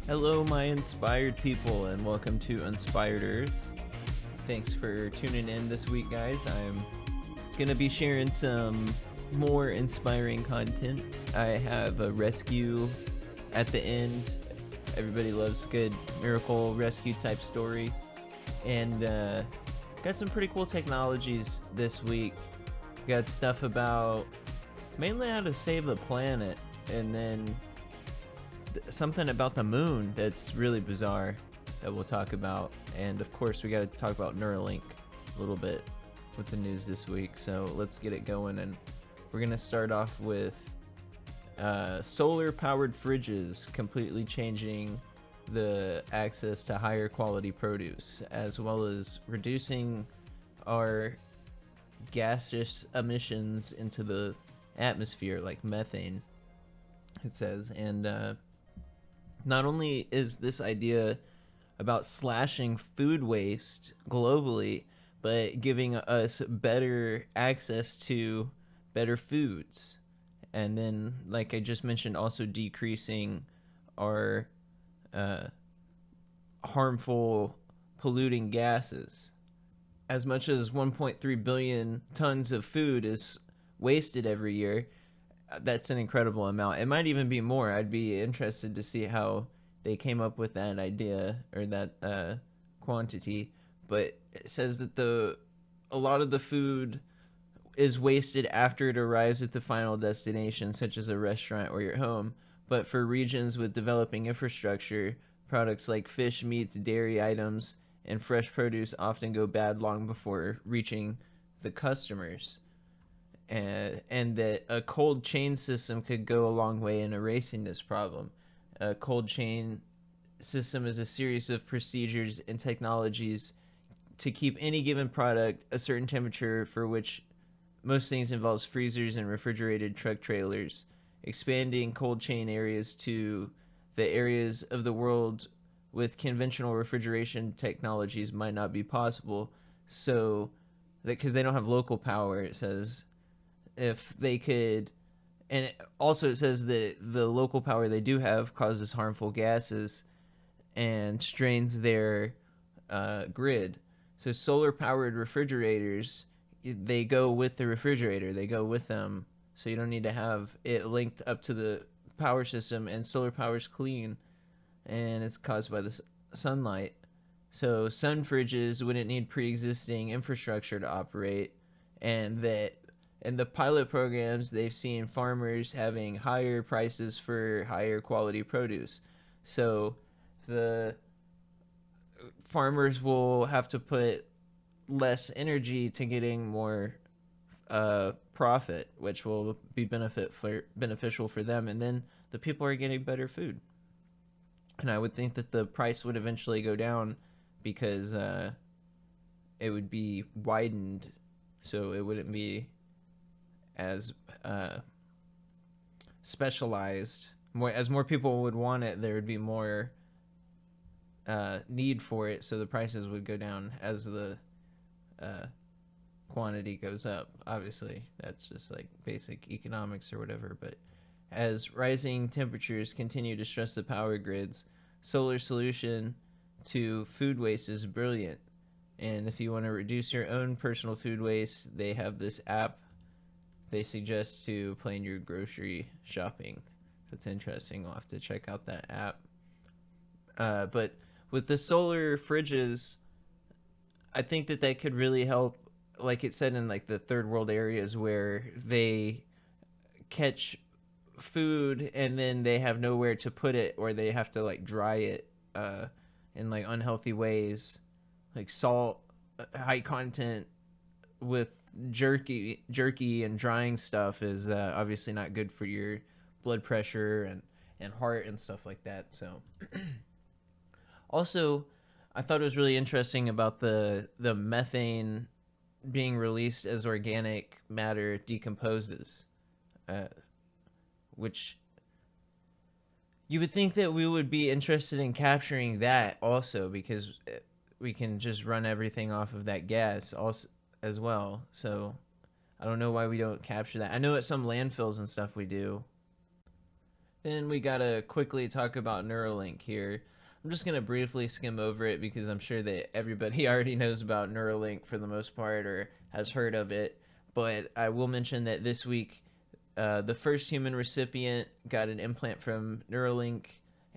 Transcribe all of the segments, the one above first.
Hello, my inspired people, and welcome to Inspired Earth. Thanks for tuning in this week, guys. I'm going to be sharing some more inspiring content. I have a rescue at the end. Everybody loves a good miracle rescue type story. And got some pretty cool technologies this week. Got stuff about mainly how to save the planet, and then something about the moon that's really bizarre that we'll talk about. And of course, we got to talk about Neuralink a little bit with the news this week. So let's get it going. And we're going to start off with solar powered fridges completely changing the access to higher quality produce, as well as reducing our gaseous emissions into the atmosphere, like methane, it says. And not only is this idea about slashing food waste globally, but giving us better access to better foods. And then, like I just mentioned, also decreasing our harmful polluting gases. As much as 1.3 billion tons of food is wasted every year, that's an incredible amount. It might even be more. I'd be interested to see how they came up with that idea or that quantity. But it says that a lot of the food is wasted after it arrives at the final destination, such as a restaurant or your home. But for regions with developing infrastructure, products like fish, meats, dairy items, and fresh produce often go bad long before reaching the customers. And that a cold chain system could go a long way in erasing this problem. A cold chain system is a series of procedures and technologies to keep any given product a certain temperature, for which most things involves freezers and refrigerated truck trailers. Expanding cold chain areas to the areas of the world with conventional refrigeration technologies might not be possible. So, because they don't have local power, it says, if they could, and also it says that the local power they do have causes harmful gases and strains their grid. So solar powered refrigerators, they go with the refrigerator, they go with them. So you don't need to have it linked up to the power system. And solar power is clean, and it's caused by the sunlight. So sun fridges wouldn't need pre-existing infrastructure to operate, and that in the pilot programs, they've seen farmers having higher prices for higher quality produce. So the farmers will have to put less energy to getting more profit, which will be beneficial for them. And then the people are getting better food. And I would think that the price would eventually go down because it would be widened, so it wouldn't be as specialized. As more people would want it, there would be more need for it, so the prices would go down as the quantity goes up. Obviously, that's just like basic economics or whatever. But as rising temperatures continue to stress the power grids, solar solution to food waste is brilliant. And if you want to reduce your own personal food waste, they have this app they suggest to plan your grocery shopping. That's interesting. We'll have to check out that app. But with the solar fridges, I think that could really help, like it said, in like the third world areas where they catch food and then they have nowhere to put it, or they have to like dry it in like unhealthy ways, like salt, high content with jerky and drying stuff is obviously not good for your blood pressure and heart and stuff like that. So also, I thought it was really interesting about the methane being released as organic matter decomposes, which you would think that we would be interested in capturing that also, because we can just run everything off of that gas also as well. So I don't know why we don't capture that. I know at some landfills and stuff we do. Then we gotta quickly talk about Neuralink here. I'm just gonna briefly skim over it because I'm sure that everybody already knows about Neuralink for the most part or has heard of it. But I will mention that this week, the first human recipient got an implant from Neuralink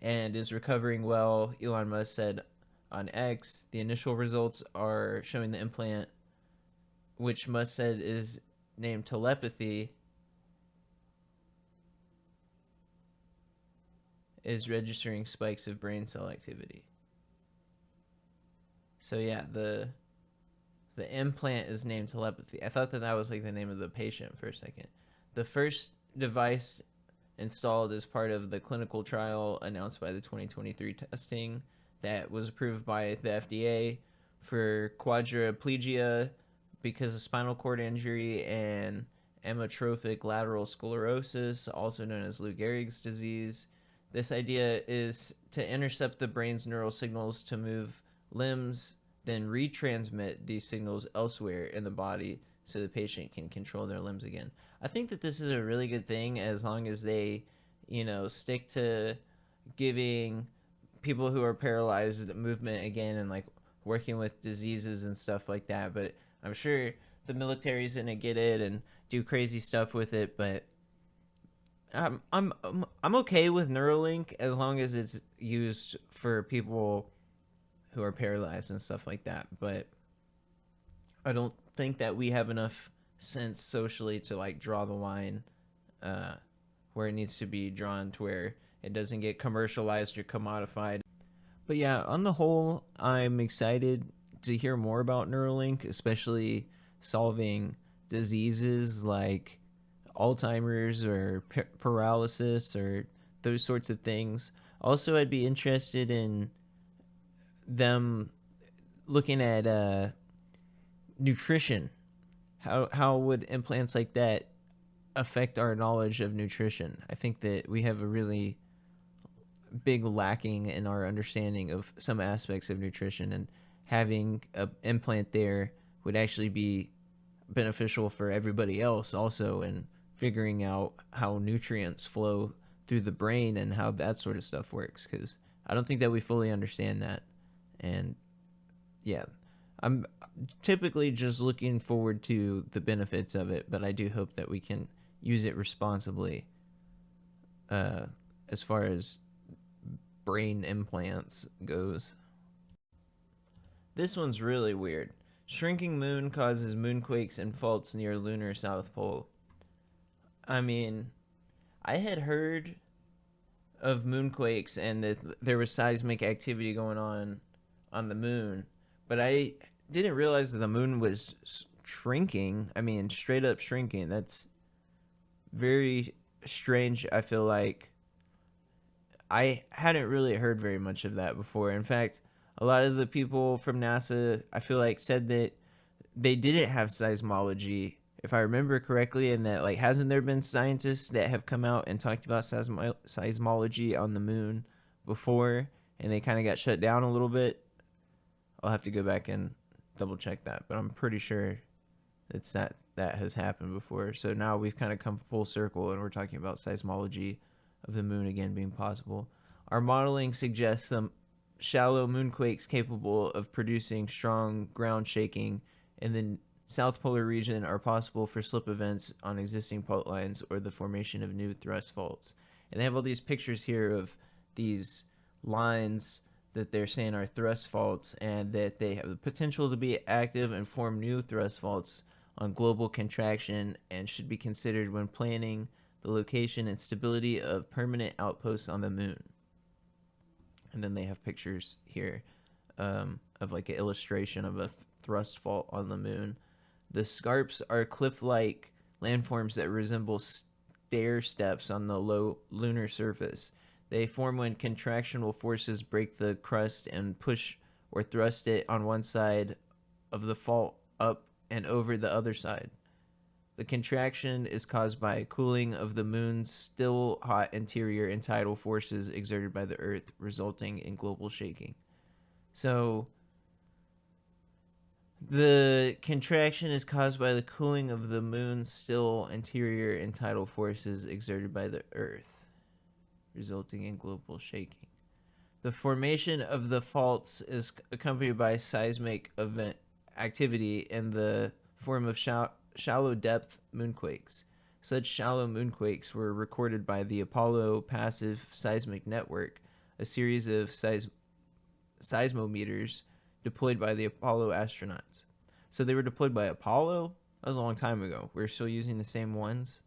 and is recovering well. Elon Musk said on X, the initial results are showing the implant, which Musk said is named telepathy, is registering spikes of brain cell activity. So yeah, the implant is named telepathy. I thought that that was like the name of the patient for a second. The first device installed as part of the clinical trial announced by the 2023 testing that was approved by the FDA for quadriplegia because of spinal cord injury and amyotrophic lateral sclerosis, also known as Lou Gehrig's disease. This idea is to intercept the brain's neural signals to move limbs, then retransmit these signals elsewhere in the body so the patient can control their limbs again. I think that this is a really good thing as long as they, stick to giving people who are paralyzed movement again and like working with diseases and stuff like that. But I'm sure the military's gonna get it and do crazy stuff with it. But I'm okay with Neuralink as long as it's used for people who are paralyzed and stuff like that. But I don't think that we have enough sense socially to like draw the line where it needs to be drawn to where it doesn't get commercialized or commodified. But yeah, on the whole, I'm excited to hear more about Neuralink, especially solving diseases like Alzheimer's or paralysis or those sorts of things. Also, I'd be interested in them looking at nutrition. How would implants like that affect our knowledge of nutrition? I think that we have a really big lacking in our understanding of some aspects of nutrition, and having an implant there would actually be beneficial for everybody else also in figuring out how nutrients flow through the brain and how that sort of stuff works, because I don't think that we fully understand that. And yeah, I'm typically just looking forward to the benefits of it, but I do hope that we can use it responsibly as far as brain implants goes. This one's really weird. Shrinking moon causes moonquakes and faults near lunar south pole. I mean, I had heard of moonquakes and that there was seismic activity going on the moon, but I didn't realize that the moon was shrinking. I mean, straight up shrinking. That's very strange. I feel like I hadn't really heard very much of that before. In fact, a lot of the people from NASA, I feel like, said that they didn't have seismology, if I remember correctly, and that like hasn't there been scientists that have come out and talked about seismology on the moon before, and they kind of got shut down a little bit. I'll have to go back and double check that, but I'm pretty sure it's that has happened before. So now we've kind of come full circle, and we're talking about seismology of the moon again being possible. Our modeling suggests some shallow moonquakes capable of producing strong ground shaking in the south polar region are possible for slip events on existing fault lines or the formation of new thrust faults. And they have all these pictures here of these lines that they're saying are thrust faults, and that they have the potential to be active and form new thrust faults on global contraction and should be considered when planning the location and stability of permanent outposts on the moon. And then they have pictures here of like an illustration of a thrust fault on the moon. The scarps are cliff-like landforms that resemble stair steps on the low lunar surface. They form when contractional forces break the crust and push or thrust it on one side of the fault up and over the other side. The contraction is caused by cooling of the moon's still hot interior and tidal forces exerted by the Earth, resulting in global shaking. So, the contraction is caused by the cooling of the moon's still interior and tidal forces exerted by the Earth. resulting in global shaking. The formation of the faults is accompanied by seismic event activity in the form of shallow depth moonquakes. Such shallow moonquakes were recorded by the Apollo Passive Seismic Network, a series of seismometers deployed by the Apollo astronauts. So they were deployed by Apollo? That was a long time ago. We're still using the same ones?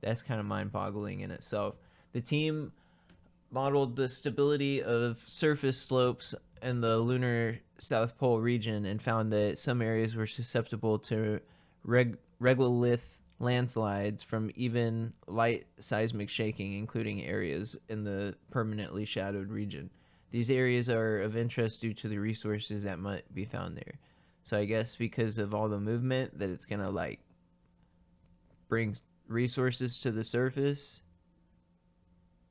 That's kind of mind-boggling in itself. The team modeled the stability of surface slopes in the lunar South Pole region and found that some areas were susceptible to regolith landslides from even light seismic shaking, including areas in the permanently shadowed region. These areas are of interest due to the resources that might be found there. So I guess because of all the movement that it's gonna like bring resources to the surface.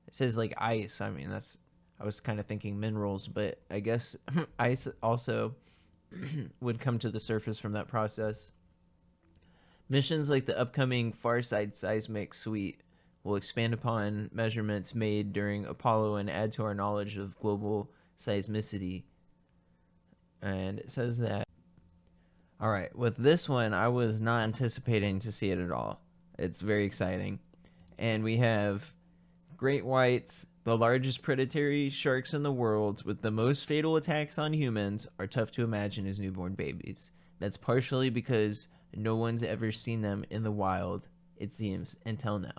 It says like ice. I mean, I was kind of thinking minerals, but I guess ice also would come to the surface from that process. Missions like the upcoming Farside Seismic Suite will expand upon measurements made during Apollo and add to our knowledge of global seismicity. And it says that. All right, with this one, I was not anticipating to see it at all. It's very exciting. And we have great whites, the largest predatory sharks in the world, with the most fatal attacks on humans, are tough to imagine as newborn babies. That's partially because no one's ever seen them in the wild, it seems, until now.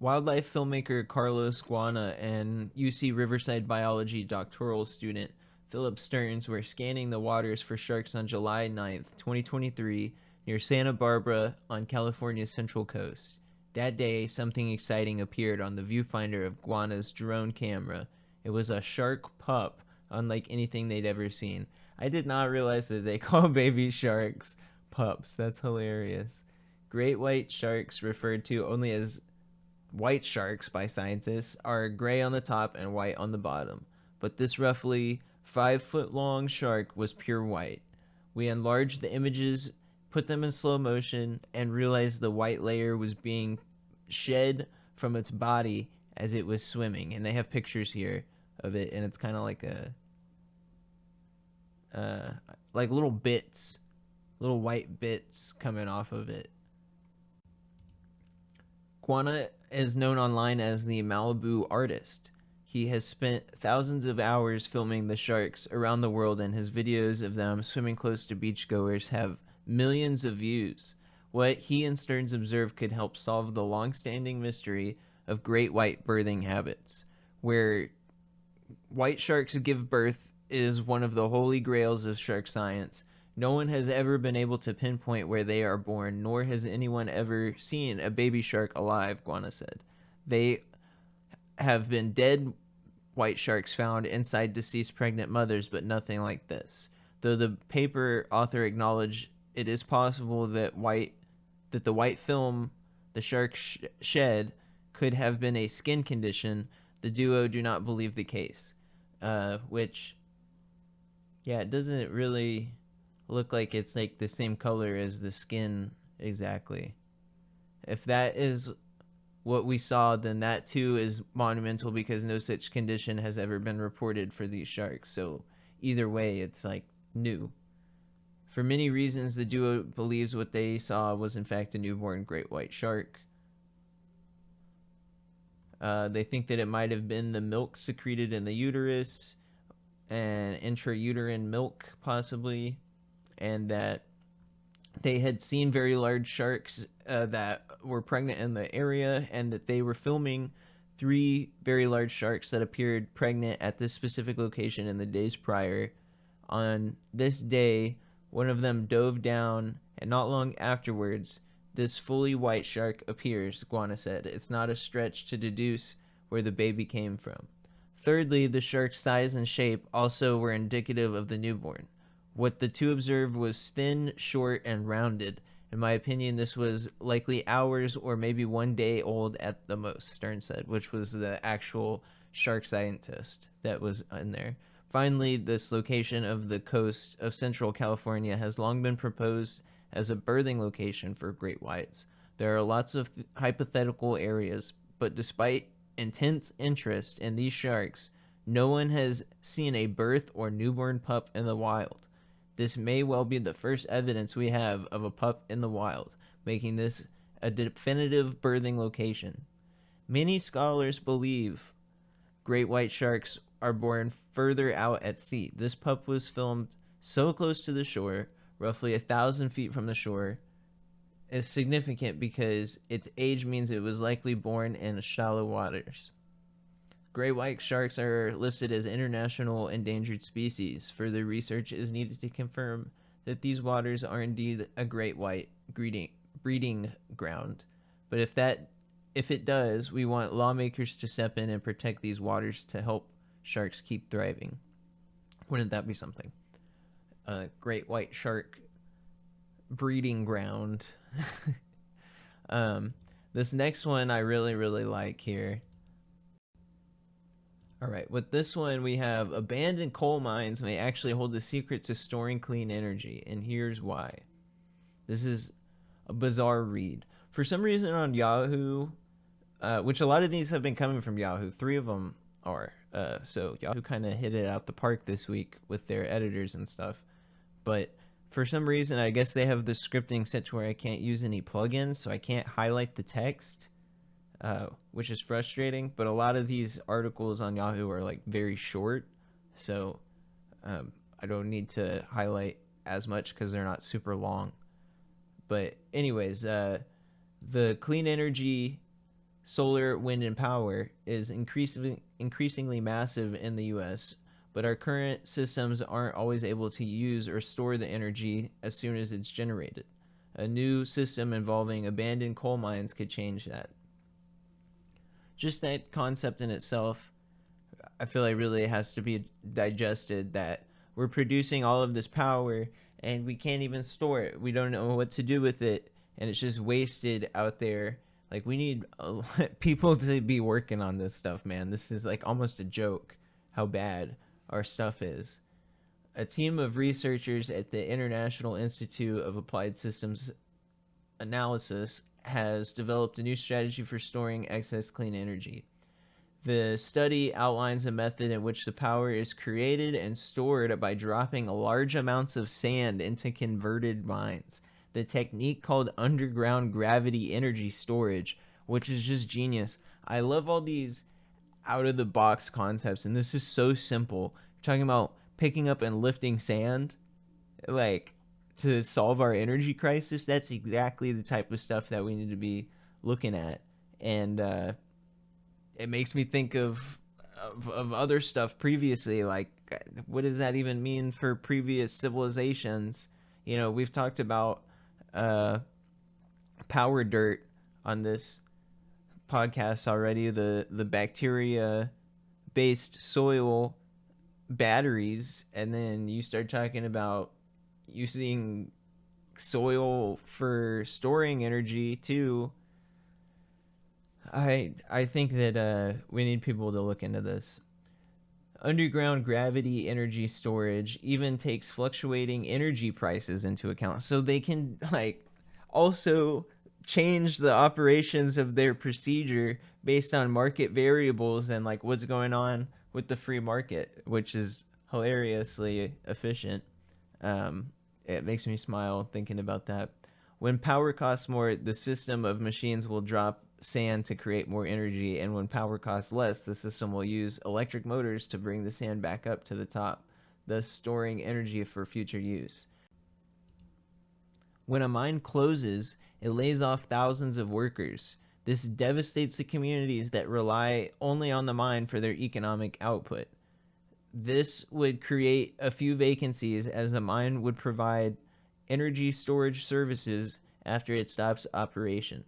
Wildlife filmmaker Carlos Guana and UC Riverside biology doctoral student Philip Stearns were scanning the waters for sharks on July 9th, 2023, near Santa Barbara on California's central coast. That day, something exciting appeared on the viewfinder of Guana's drone camera. It was a shark pup, unlike anything they'd ever seen. I did not realize that they call baby sharks pups. That's hilarious. Great white sharks, referred to only as white sharks by scientists, are gray on the top and white on the bottom. But this roughly 5-foot long shark was pure white. We enlarged the images, put them in slow motion, and realized the white layer was being shed from its body as it was swimming. And they have pictures here of it, and it's kind of like like little bits, little white bits coming off of it. Guana is known online as the Malibu artist. He has spent thousands of hours filming the sharks around the world, and his videos of them swimming close to beachgoers have millions of views. What he and Stearns observed could help solve the long-standing mystery of great white birthing habits. Where white sharks give birth is one of the holy grails of shark science. No one has ever been able to pinpoint where they are born, nor has anyone ever seen a baby shark alive, Guana said. They have been dead white sharks found inside deceased pregnant mothers, but nothing like this. Though the paper author acknowledged it is possible that the white film the shark shed could have been a skin condition, the duo do not believe the case. Which, yeah, it doesn't really look like it's like the same color as the skin exactly. If that is what we saw, then that too is monumental, because no such condition has ever been reported for these sharks. So either way, it's like new. For many reasons, the duo believes what they saw was in fact a newborn great white shark. They think that it might have been the milk secreted in the uterus, and intrauterine milk possibly, and that they had seen very large sharks that were pregnant in the area, and that they were filming 3 very large sharks that appeared pregnant at this specific location in the days prior. On this day, one of them dove down, and not long afterwards, this fully white shark appears, Guana said. It's not a stretch to deduce where the baby came from. Thirdly, the shark's size and shape also were indicative of the newborn. What the two observed was thin, short, and rounded. In my opinion, this was likely hours or maybe 1 day old at the most, Stern said, which was the actual shark scientist that was in there. Finally, this location of the coast of Central California has long been proposed as a birthing location for great whites. There are lots of hypothetical areas, but despite intense interest in these sharks, no one has seen a birth or newborn pup in the wild. This may well be the first evidence we have of a pup in the wild, making this a definitive birthing location. Many scholars believe great white sharks are born further out at sea. This pup was filmed so close to the shore, roughly 1,000 feet from the shore, is significant because its age means it was likely born in shallow waters. Great white sharks are listed as international endangered species. Further research is needed to confirm that these waters are indeed a great white breeding ground. But if it does, we want lawmakers to step in and protect these waters to help sharks keep thriving. Wouldn't that be something? A great white shark breeding ground. This next one I really, really like here. All right, with this one we have abandoned coal mines may actually hold the secret to storing clean energy, and here's why. This is a bizarre read. For some reason on Yahoo, which a lot of these have been coming from Yahoo, 3 of them are. So Yahoo kind of hit it out the park this week with their editors and stuff. But for some reason, I guess they have the scripting set to where I can't use any plugins, so I can't highlight the text, which is frustrating. But a lot of these articles on Yahoo are like very short, so I don't need to highlight as much because they're not super long. But anyways, the clean energy, solar, wind, and power is increasingly massive in the U.S., but our current systems aren't always able to use or store the energy as soon as it's generated. A new system involving abandoned coal mines could change that. Just that concept in itself, I feel like really has to be digested, that we're producing all of this power and we can't even store it. We don't know what to do with it, and it's just wasted out there. Like, we need people to be working on this stuff, man. This is like almost a joke how bad our stuff is. A team of researchers at the International Institute of Applied Systems Analysis has developed a new strategy for storing excess clean energy. The study outlines a method in which the power is created and stored by dropping large amounts of sand into converted mines. The technique called underground gravity energy storage, which is just genius. I love all these out-of-the-box concepts, and this is so simple. You're talking about picking up and lifting sand, like, to solve our energy crisis. That's exactly the type of stuff that we need to be looking at. And it makes me think of other stuff previously, like, what does that even mean for previous civilizations? You know, we've talked about power dirt on this podcast already, the bacteria based soil batteries, and then you start talking about using soil for storing energy too. I think that we need people to look into this. Underground gravity energy storage even takes fluctuating energy prices into account, so they can like also change the operations of their procedure based on market variables and like what's going on with the free market, which is hilariously efficient. It makes me smile thinking about that. When power costs more, the system of machines will drop sand to create more energy, and when power costs less, the system will use electric motors to bring the sand back up to the top, thus storing energy for future use. When a mine closes, it lays off thousands of workers. This devastates the communities that rely only on the mine for their economic output. This would create a few vacancies, as the mine would provide energy storage services after it stops operation.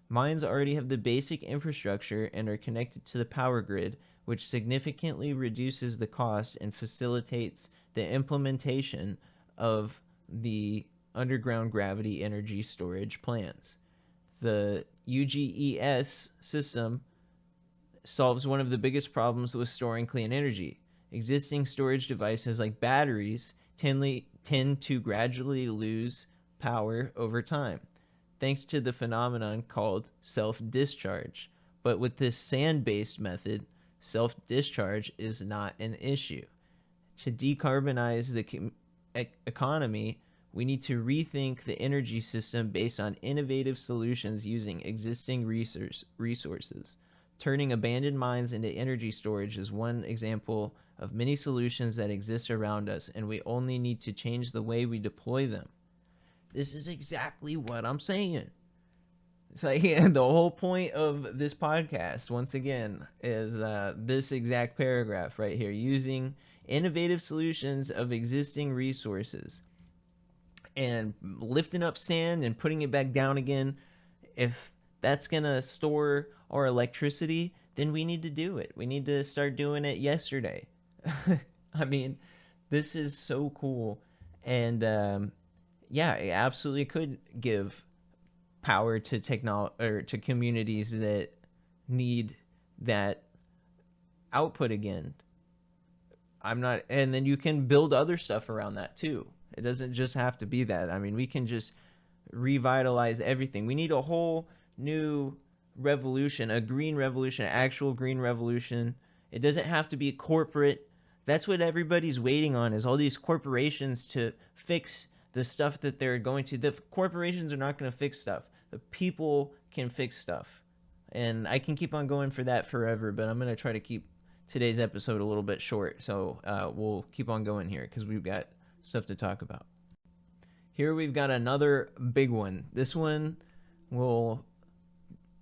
Mines already have the basic infrastructure and are connected to the power grid, which significantly reduces the cost and facilitates the implementation of the underground gravity energy storage plans. The UGES system solves one of the biggest problems with storing clean energy. Existing storage devices like batteries tend to gradually lose power over time, thanks to the phenomenon called self-discharge. But with this sand-based method, self-discharge is not an issue. To decarbonize the economy, we need to rethink the energy system based on innovative solutions using existing resources. Turning abandoned mines into energy storage is one example of many solutions that exist around us, and we only need to change the way we deploy them. This is exactly what I'm saying. It's like, yeah, the whole point of this podcast, once again, is this exact paragraph right here, using innovative solutions of existing resources and lifting up sand and putting it back down again. If that's going to store our electricity, then we need to do it. We need to start doing it yesterday. I mean, this is so cool. And yeah, it absolutely could give power to to communities that need that output again. And then you can build other stuff around that too. It doesn't just have to be that. I mean, we can just revitalize everything. We need a whole new revolution, a green revolution, an actual green revolution. It doesn't have to be corporate. That's what everybody's waiting on, is all these corporations to fix the stuff that they're going to. The corporations are not going to fix stuff. The people can fix stuff. And I can keep on going for that forever, but I'm going to try to keep today's episode a little bit short. So we'll keep on going here because we've got stuff to talk about. Here we've got another big one. This one will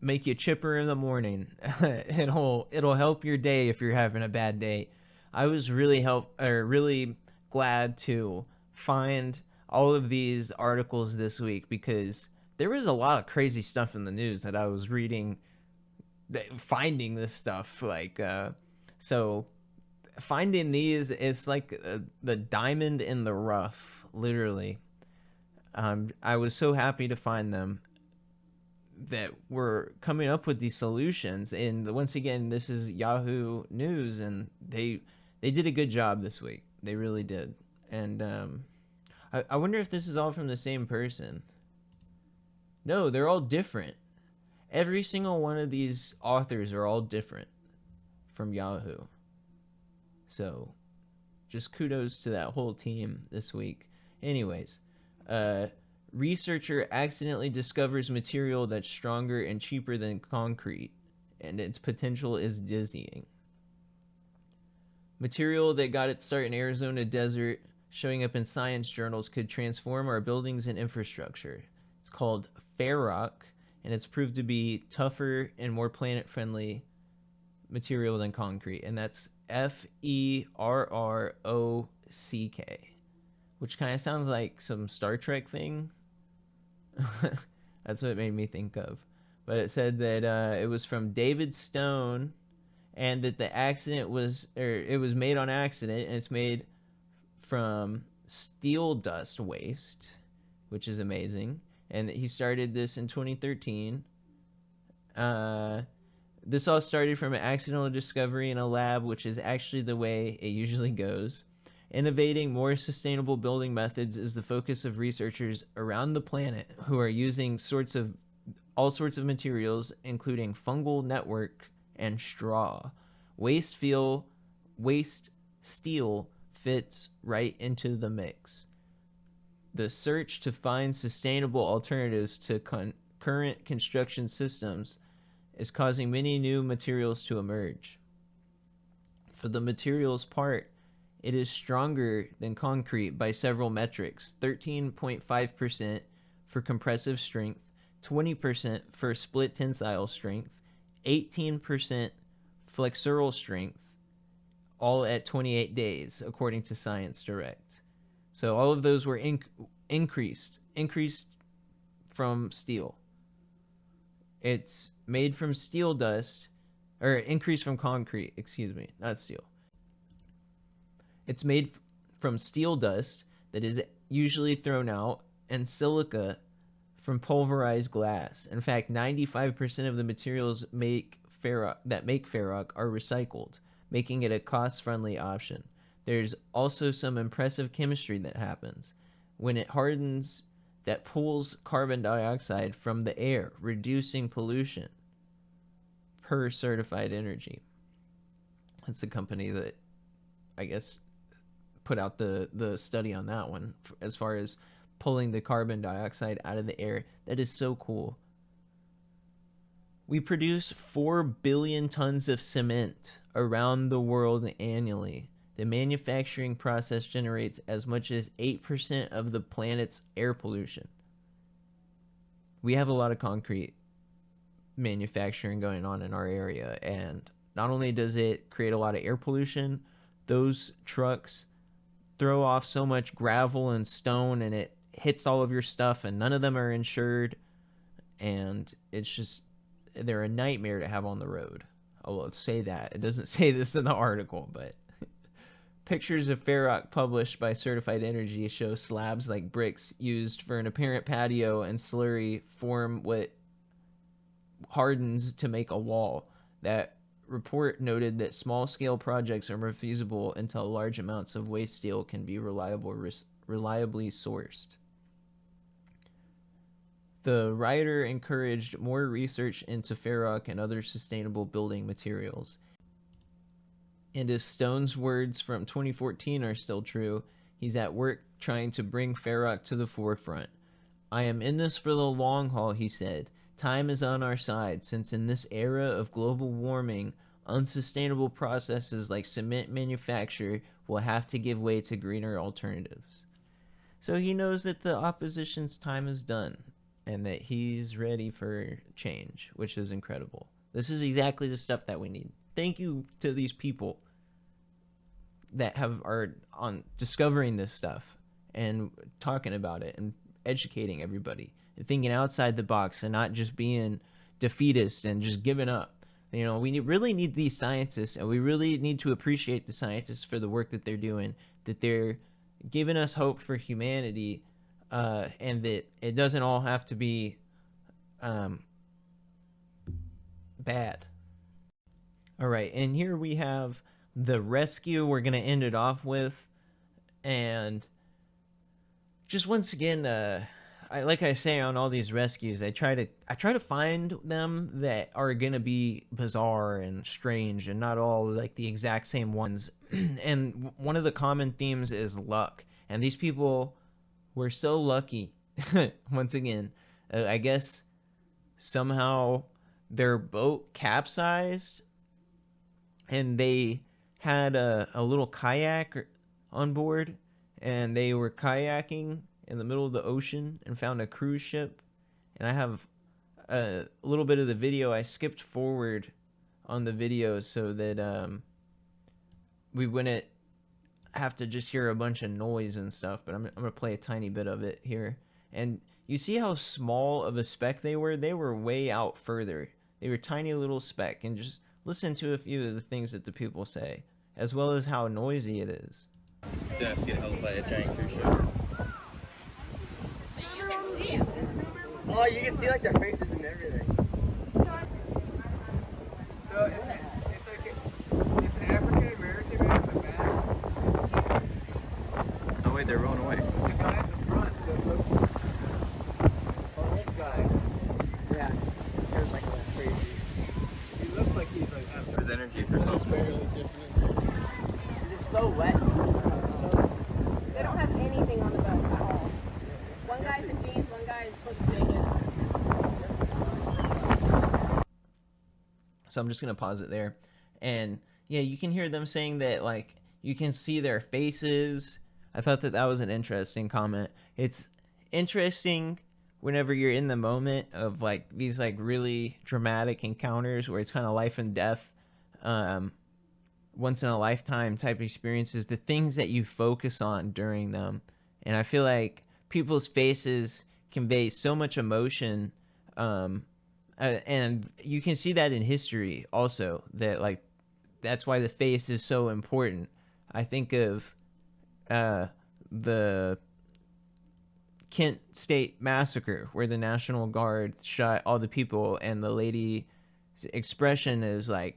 make you chipper in the morning. It'll help your day if you're having a bad day. I was really glad to find all of these articles this week because there was a lot of crazy stuff in the news that I was reading, finding this stuff. So finding these, it's like the diamond in the rough, literally. I was so happy to find them, that we're coming up with these solutions. And once again, this is Yahoo News, and they did a good job this week. They really did. And I wonder if this is all from the same person. No, they're all different. Every single one of these authors are all different from Yahoo. So just kudos to that whole team this week. Anyways, researcher accidentally discovers material that's stronger and cheaper than concrete, and its potential is dizzying. Material that got its start in Arizona desert, showing up in science journals, could transform our buildings and infrastructure. It's called Ferrock, and it's proved to be tougher and more planet-friendly material than concrete, and that's Ferrock, which kind of sounds like some Star Trek thing. That's what it made me think of. But it said that it was from David Stone, and that it was made on accident, and it's made from steel dust waste, which is amazing. And he started this in 2013. This all started from an accidental discovery in a lab, which is actually the way it usually goes. Innovating more sustainable building methods is the focus of researchers around the planet who are using all sorts of materials, including fungal network and straw. Waste steel fits right into the mix. The search to find sustainable alternatives to current construction systems is causing many new materials to emerge. For the materials part, it is stronger than concrete by several metrics: 13.5% for compressive strength, 20% for split tensile strength, 18% flexural strength, all at 28 days, according to Science Direct. So all of those were increased from steel. It's made from steel dust, or increased from concrete, not steel. It's made from steel dust that is usually thrown out, and silica from pulverized glass. In fact, 95% of the materials that make Ferrock are recycled, making it a cost-friendly option. There's also some impressive chemistry that happens. When it hardens, that pulls carbon dioxide from the air, reducing pollution. per certified energy. That's the company that, I guess, put out the study on that one as far as pulling the carbon dioxide out of the air. That is so cool. We produce 4 billion tons of cement around the world annually. The manufacturing process generates as much as 8% of the planet's air pollution. We have a lot of concrete manufacturing going on in our area, and not only does it create a lot of air pollution, those trucks throw off so much gravel and stone, and it hits all of your stuff, and none of them are insured, and it's just, they're a nightmare to have on the road. I'll say that. It doesn't say this in the article, but pictures of Ferrock published by Certified Energy show slabs like bricks used for an apparent patio and slurry form what hardens to make a wall. That report noted that small-scale projects are more feasible until large amounts of waste steel can be reliably sourced. The writer encouraged more research into Ferrock and other sustainable building materials. And if Stone's words from 2014 are still true, he's at work trying to bring Ferrock to the forefront. I am in this for the long haul, he said. Time is on our side, since in this era of global warming, unsustainable processes like cement manufacture will have to give way to greener alternatives. So he knows that the opposition's time is done, and that he's ready for change, which is incredible. This is exactly the stuff that we need. Thank you to these people that are on discovering this stuff and talking about it and educating everybody and thinking outside the box and not just being defeatist and just giving up. You know, we really need these scientists, and we really need to appreciate the scientists for the work that they're doing, that they're giving us hope for humanity, and that it doesn't all have to be bad. All right, and here we have the rescue we're going to end it off with. And just once again, like I say on all these rescues, I try to find them that are going to be bizarre and strange and not all like the exact same ones. And one of the common themes is luck. And these people were so lucky. Once again, I guess somehow their boat capsized, and they had a little kayak on board, and they were kayaking in the middle of the ocean and found a cruise ship. And I have a little bit of the video. I skipped forward on the video so that we wouldn't have to just hear a bunch of noise and stuff, but I'm going to play a tiny bit of it here. And you see how small of a speck they were? They were way out further. They were tiny little speck, and just listen to a few of the things that the people say, as well as how noisy it is. Don't have to get held by a giant cruise ship. You can see it. Oh, you can see like their faces and everything. So it's an African American man in the back. Oh wait, they're rolling away. The guy in the front, the old guy. Yeah, he was like crazy. He looks like he's like having There's energy for something. barely different. It's so wet. They don't have anything on the boat at all. One guy's in jeans, one guy is fully naked. So I'm just going to pause it there. And yeah, you can hear them saying that, like, you can see their faces. I thought that was an interesting comment. It's interesting whenever you're in the moment of like these like really dramatic encounters where it's kind of life and death, once in a lifetime type experiences, the things that you focus on during them. And I feel like people's faces convey so much emotion, and you can see that in history also, that like that's why the face is so important. I think of the Kent State Massacre, where the National Guard shot all the people, and the lady's expression is like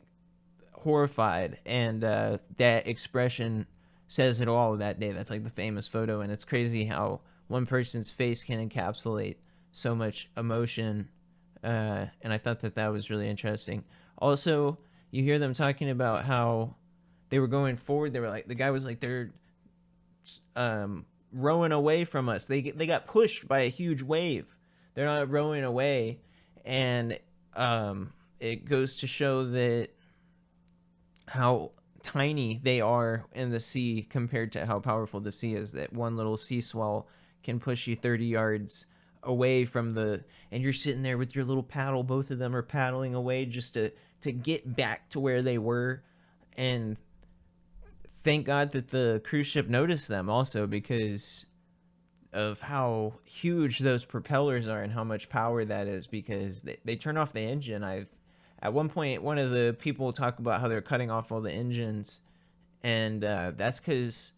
horrified, and that expression says it all that day. That's like the famous photo, and it's crazy how one person's face can encapsulate so much emotion, and I thought that was really interesting. Also, you hear them talking about how they were going forward. They were like, the guy was like, they're rowing away from us. They got pushed by a huge wave. They're not rowing away, and it goes to show that how tiny they are in the sea compared to how powerful the sea is. That one little sea swell can push you 30 yards away from the, and you're sitting there with your little paddle. Both of them are paddling away just to get back to where they were. And thank God that the cruise ship noticed them also, because of how huge those propellers are and how much power that is, because they turn off the engine. At one point, one of the people talk about how they're cutting off all the engines, and that's because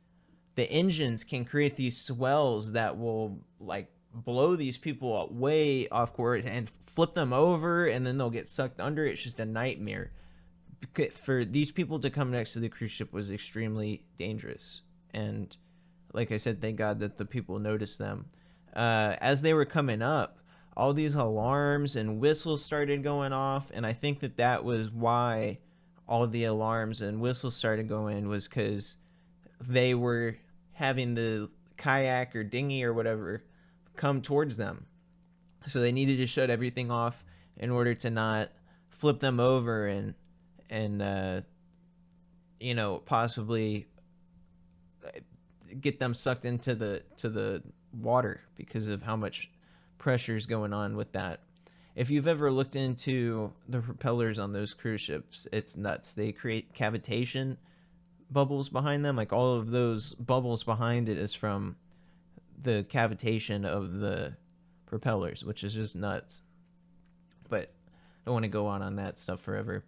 the engines can create these swells that will like blow these people way off course and flip them over, and then they'll get sucked under. It's just a nightmare. For these people to come next to the cruise ship was extremely dangerous. And like I said, thank God that the people noticed them. As they were coming up, all these alarms and whistles started going off, and I think that was why all the alarms and whistles started going, was because they were having the kayak or dinghy or whatever come towards them. So they needed to shut everything off in order to not flip them over and possibly get them sucked into the water because of how much pressure is going on with that. If you've ever looked into the propellers on those cruise ships, it's nuts. They create cavitation bubbles behind them. Like, all of those bubbles behind it is from the cavitation of the propellers, which is just nuts. But I don't want to go on that stuff forever.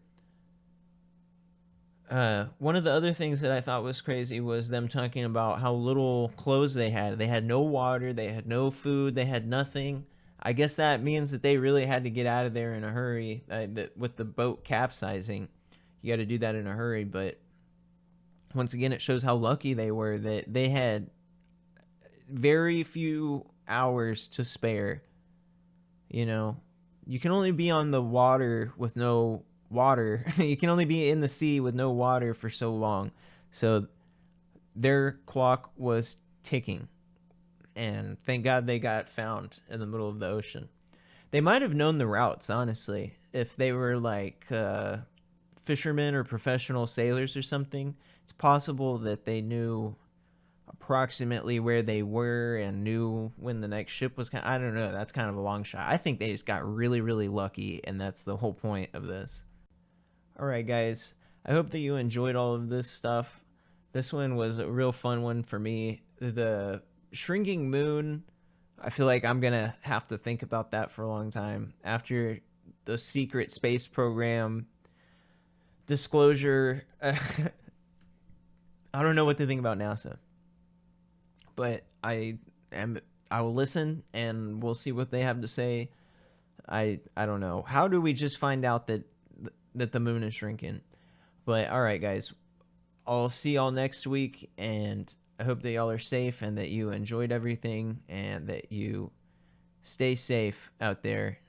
One of the other things that I thought was crazy was them talking about how little clothes they had. They had no water, they had no food, they had nothing. I guess that means that they really had to get out of there in a hurry. With the boat capsizing, you got to do that in a hurry. But once again, it shows how lucky they were that they had very few hours to spare. You can only be on the water with no water. You can only be in the sea with no water for so long. So their clock was ticking, and thank God they got found in the middle of the ocean. They might have known the routes, honestly, if they were like fishermen or professional sailors or something. It's possible that they knew approximately where they were and knew when the next ship was I don't know. That's kind of a long shot. I think they just got really, really lucky, and that's the whole point of this. All right, guys. I hope that you enjoyed all of this stuff. This one was a real fun one for me. The shrinking moon, I feel like I'm going to have to think about that for a long time. After the secret space program disclosure, I don't know what to think about NASA. But I will listen, and we'll see what they have to say. I don't know. How do we just find out that the moon is shrinking? But all right, guys, I'll see y'all next week, and I hope that y'all are safe and that you enjoyed everything and that you stay safe out there.